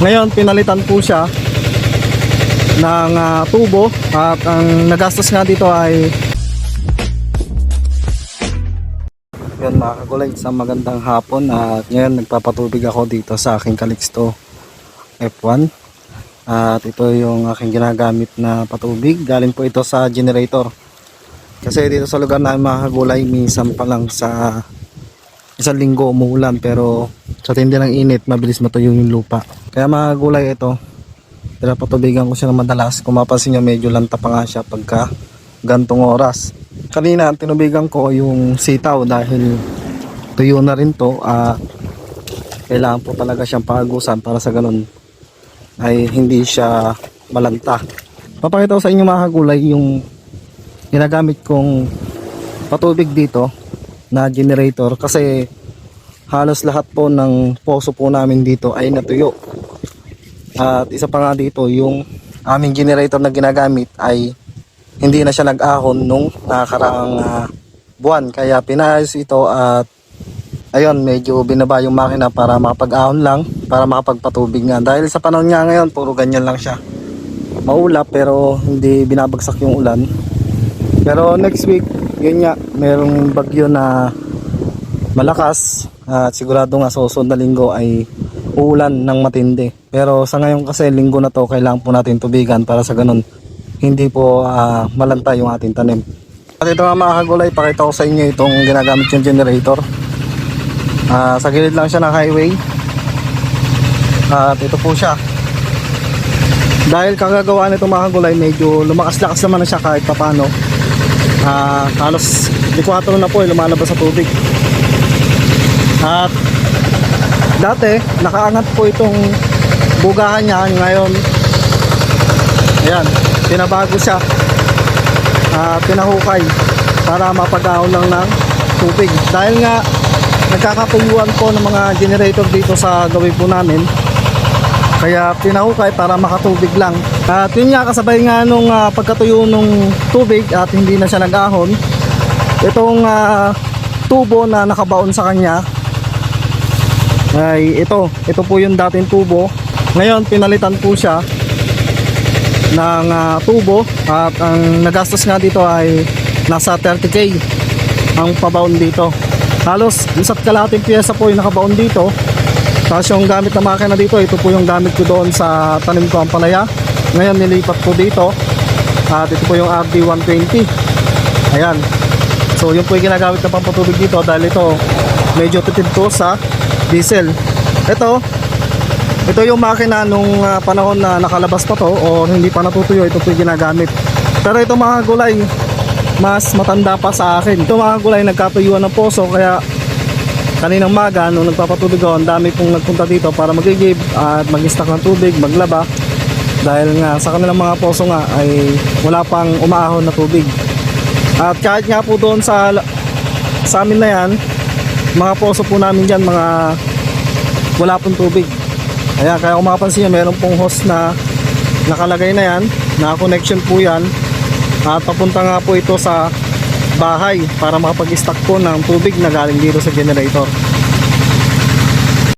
Ngayon pinalitan po siya ng tubo at ang nagastos nga dito ay yan mga kagulay, sa magandang hapon. At ngayon nagpapatubig ako dito sa aking Calixto F1 at ito yung aking ginagamit na patubig. Galing po ito sa generator kasi dito sa lugar namin mga kagulay minsan pa lang sa isang linggo umuulan, pero sa tindi ng init mabilis matuyo yung lupa. Kaya mga kagulay, ito pinapatubigan ko siya ng madalas. Kung mapansin nyo, medyo lanta pa nga siya pagka gantong oras. Kanina tinubigan ko yung sitaw dahil tuyo na rin to. Kailangan po talaga siyang paagusan para sa ganun ay hindi siya malanta. Papakita ko sa inyo mga kagulay yung ginagamit kong patubig dito na generator, kasi halos lahat po ng poso po namin dito ay natuyo. At isa pa nga dito, yung aming generator na ginagamit ay hindi na siya nag-ahon nung nakakaraang buwan, kaya pinayos ito at ayun, medyo binaba yung makina para makapag-ahon lang, para makapagpatubig nga. Dahil sa panahon nga ngayon puro ganyan lang siya, maulap pero hindi binabagsak yung ulan. Pero next week, yun nga, merong bagyo na malakas at sigurado nga sa susunod na linggo ay uulan ng matindi. Pero sa ngayon kasi linggo na to, kailangan po natin tubigan para sa ganun hindi po malanta yung ating tanim. At ito nga mga kagulay, pakita ko sa inyo itong ginagamit yung generator. Sa gilid lang siya ng highway at ito po siya. Dahil kakagawa nito mga kagulay, medyo lumakas-lakas naman na siya kahit papano. Halos 4 na po lumalabas sa tubig. At dati nakaangat po itong bugahan niya, ngayon ayan, pinabago siya, pinahukay para mapag-ahon lang ng tubig. Dahil nga nagkakatuyuan po ng mga generator dito sa gawin po namin, kaya pinahukay para makatubig lang. At yun nga, kasabay nga nung pagkatuyo nung tubig at hindi na siya nag-ahon, itong tubo na nakabaon sa kanya ay ito po yung dating tubo. Ngayon pinalitan po siya ng tubo at ang nagastos nga dito ay nasa 30k ang pabaon dito. Halos isa't kalahating piyesa po yung nakabaon dito. Tapos yung gamit na makina dito, ito po yung gamit ko doon sa tanim ko ang palaya. Ngayon nilipat po dito at ito po yung RD120. Ayan, so yun po yung ginagamit na pampatubig dito dahil ito medyo tipid po sa diesel. Ito yung makina nung panahon na nakalabas pa to o hindi pa natutuyo, ito po yung ginagamit. Pero ito mga gulay, mas matanda pa sa akin. Ito mga gulay, nagkatuyuan ng poso, kaya kaninang maga nung nagpapatubig ako, ang dami pong nagpunta dito para mag-give at mag-stock ng tubig, maglaba. Dahil nga sa kanilang mga poso nga ay wala pang umaahon na tubig. At kahit nga po doon sa amin na yan, mga poso po namin dyan, mga wala pong tubig. Kaya kung mapapansin nyo, meron pong hose na nakalagay na yan, na connection po yan. At papunta nga po ito sa bahay para makapag-stock po ng tubig na galing dito sa generator.